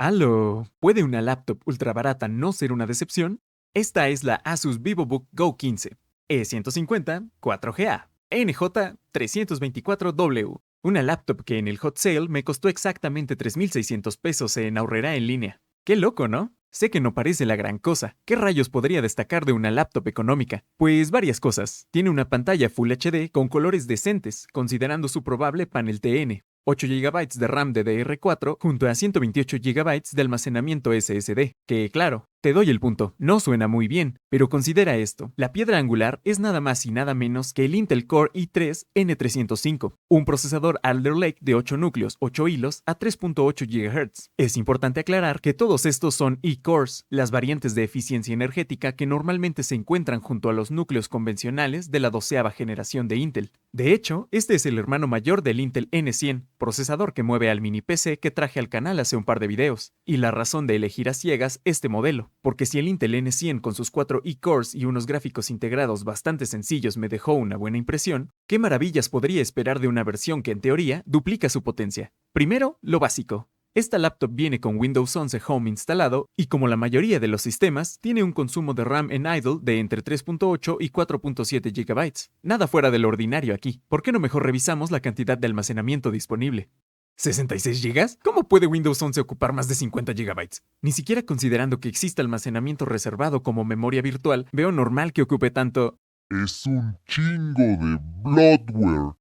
¿Aló? ¿Puede una laptop ultra barata no ser una decepción? Esta es la Asus VivoBook Go 15, E150 4GA, NJ324W. Una laptop que en el hot sale me costó exactamente 3,600 pesos en Aurrera en línea. Qué loco, ¿no? Sé que no parece la gran cosa. ¿Qué rayos podría destacar de una laptop económica? Pues varias cosas. Tiene una pantalla Full HD con colores decentes, considerando su probable panel TN. 8 GB de RAM DDR4 junto a 128 GB de almacenamiento SSD, que claro, te doy el punto, no suena muy bien, pero considera esto, la piedra angular es nada más y nada menos que el Intel Core i3 N305, un procesador Alder Lake de 8 núcleos, 8 hilos a 3.8 GHz. Es importante aclarar que todos estos son e-cores, las variantes de eficiencia energética que normalmente se encuentran junto a los núcleos convencionales de la 12ª generación de Intel. De hecho, este es el hermano mayor del Intel N100, procesador que mueve al mini PC que traje al canal hace un par de videos. Y la razón de elegir a ciegas este modelo, porque si el Intel N100 con sus 4 e-cores y unos gráficos integrados bastante sencillos me dejó una buena impresión, ¿qué maravillas podría esperar de una versión que en teoría duplica su potencia? Primero, lo básico. Esta laptop viene con Windows 11 Home instalado y como la mayoría de los sistemas, tiene un consumo de RAM en idle de entre 3.8 y 4.7 GB. Nada fuera de lo ordinario aquí. ¿Por qué no mejor revisamos la cantidad de almacenamiento disponible? ¿66 GB? ¿Cómo puede Windows 11 ocupar más de 50 GB? Ni siquiera considerando que exista almacenamiento reservado como memoria virtual, veo normal que ocupe tanto... Es un chingo de bloatware.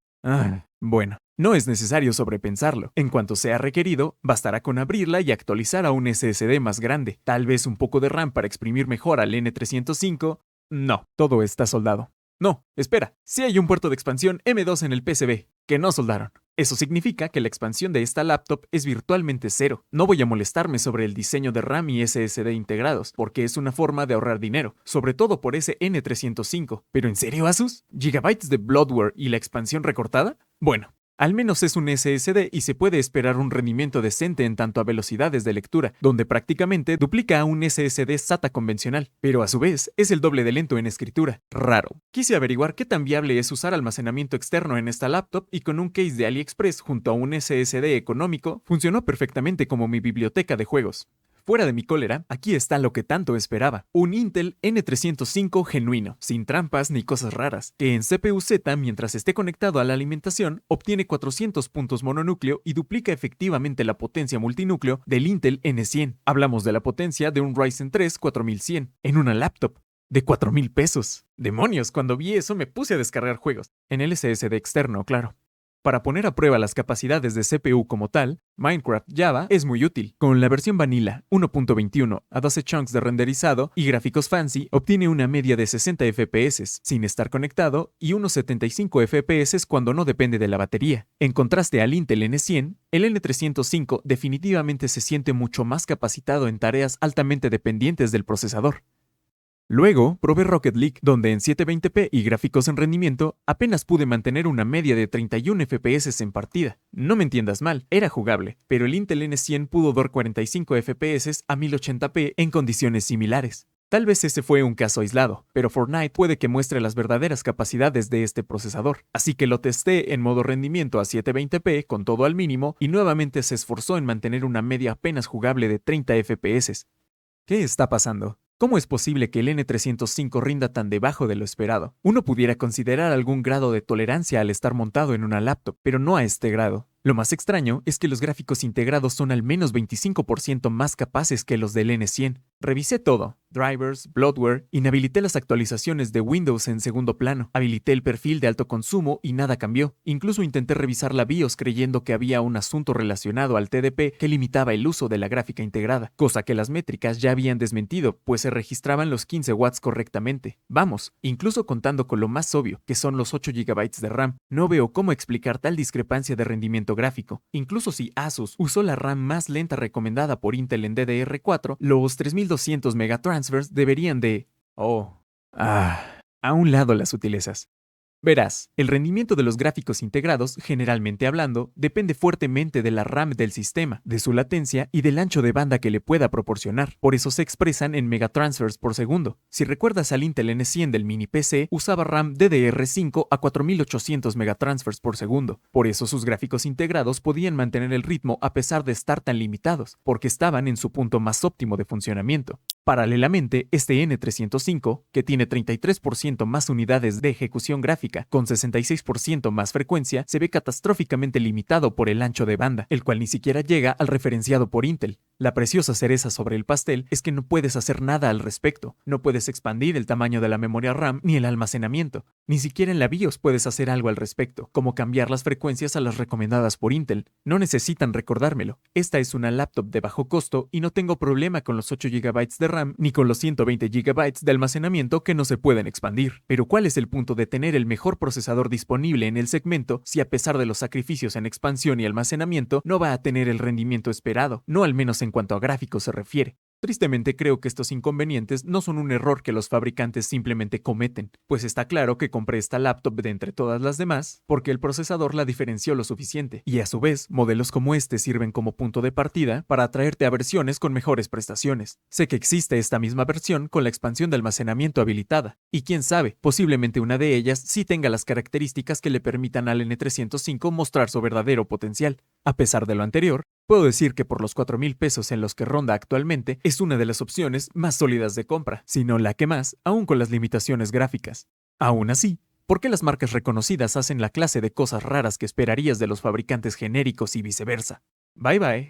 Bueno, no es necesario sobrepensarlo. En cuanto sea requerido, bastará con abrirla y actualizar a un SSD más grande. Tal vez un poco de RAM para exprimir mejor al N305. No, todo está soldado. No, espera, sí hay un puerto de expansión M2 en el PCB, que no soldaron. Eso significa que la expansión de esta laptop es virtualmente cero. No voy a molestarme sobre el diseño de RAM y SSD integrados, porque es una forma de ahorrar dinero, sobre todo por ese N305. ¿Pero en serio, Asus? ¿Gigabytes de bloatware y la expansión recortada? Bueno, al menos es un SSD y se puede esperar un rendimiento decente en tanto a velocidades de lectura, donde prácticamente duplica a un SSD SATA convencional, pero a su vez es el doble de lento en escritura. Raro. Quise averiguar qué tan viable es usar almacenamiento externo en esta laptop y con un case de AliExpress junto a un SSD económico, funcionó perfectamente como mi biblioteca de juegos. Fuera de mi cólera, aquí está lo que tanto esperaba. Un Intel N305 genuino, sin trampas ni cosas raras, que en CPU-Z, mientras esté conectado a la alimentación, obtiene 400 puntos mononúcleo y duplica efectivamente la potencia multinúcleo del Intel N100. Hablamos de la potencia de un Ryzen 3 4100 en una laptop de 4,000 pesos. Demonios, cuando vi eso me puse a descargar juegos. En el SSD externo, claro. Para poner a prueba las capacidades de CPU como tal, Minecraft Java es muy útil. Con la versión Vanilla 1.21 a 12 chunks de renderizado y gráficos fancy, obtiene una media de 60 FPS sin estar conectado y unos 75 FPS cuando no depende de la batería. En contraste al Intel N100, el N305 definitivamente se siente mucho más capacitado en tareas altamente dependientes del procesador. Luego, probé Rocket League, donde en 720p y gráficos en rendimiento, apenas pude mantener una media de 31 FPS en partida. No me entiendas mal, era jugable, pero el Intel N100 pudo dar 45 FPS a 1080p en condiciones similares. Tal vez ese fue un caso aislado, pero Fortnite puede que muestre las verdaderas capacidades de este procesador, así que lo testé en modo rendimiento a 720p con todo al mínimo y nuevamente se esforzó en mantener una media apenas jugable de 30 FPS. ¿Qué está pasando? ¿Cómo es posible que el N305 rinda tan debajo de lo esperado? Uno pudiera considerar algún grado de tolerancia al estar montado en una laptop, pero no a este grado. Lo más extraño es que los gráficos integrados son al menos 25% más capaces que los del N100. Revisé todo, drivers, bloatware, inhabilité las actualizaciones de Windows en segundo plano, habilité el perfil de alto consumo y nada cambió. Incluso intenté revisar la BIOS creyendo que había un asunto relacionado al TDP que limitaba el uso de la gráfica integrada, cosa que las métricas ya habían desmentido, pues se registraban los 15 watts correctamente. Vamos, incluso contando con lo más obvio, que son los 8 GB de RAM, no veo cómo explicar tal discrepancia de rendimiento gráfico. Incluso si Asus usó la RAM más lenta recomendada por Intel en DDR4, los 3200 megatransfers deberían de... a un lado las sutilezas. Verás, el rendimiento de los gráficos integrados, generalmente hablando, depende fuertemente de la RAM del sistema, de su latencia y del ancho de banda que le pueda proporcionar. Por eso se expresan en megatransfers por segundo. Si recuerdas al Intel N100 del mini PC, usaba RAM DDR5 a 4800 megatransfers por segundo. Por eso sus gráficos integrados podían mantener el ritmo a pesar de estar tan limitados, porque estaban en su punto más óptimo de funcionamiento. Paralelamente, este N305, que tiene 33% más unidades de ejecución gráfica, con 66% más frecuencia, se ve catastróficamente limitado por el ancho de banda, el cual ni siquiera llega al referenciado por Intel. La preciosa cereza sobre el pastel es que no puedes hacer nada al respecto. No puedes expandir el tamaño de la memoria RAM ni el almacenamiento. Ni siquiera en la BIOS puedes hacer algo al respecto, como cambiar las frecuencias a las recomendadas por Intel. No necesitan recordármelo. Esta es una laptop de bajo costo y no tengo problema con los 8 GB de RAM ni con los 120 GB de almacenamiento que no se pueden expandir. Pero ¿cuál es el punto de tener el mejor procesador disponible en el segmento si a pesar de los sacrificios en expansión y almacenamiento no va a tener el rendimiento esperado? No al menos en cuanto a gráficos se refiere. Tristemente creo que estos inconvenientes no son un error que los fabricantes simplemente cometen, pues está claro que compré esta laptop de entre todas las demás porque el procesador la diferenció lo suficiente, y a su vez, modelos como este sirven como punto de partida para atraerte a versiones con mejores prestaciones. Sé que existe esta misma versión con la expansión de almacenamiento habilitada, y quién sabe, posiblemente una de ellas sí tenga las características que le permitan al N305 mostrar su verdadero potencial. A pesar de lo anterior, puedo decir que por los 4,000 pesos en los que ronda actualmente, es una de las opciones más sólidas de compra, si no la que más, aún con las limitaciones gráficas. Aún así, ¿por qué las marcas reconocidas hacen la clase de cosas raras que esperarías de los fabricantes genéricos y viceversa? Bye bye.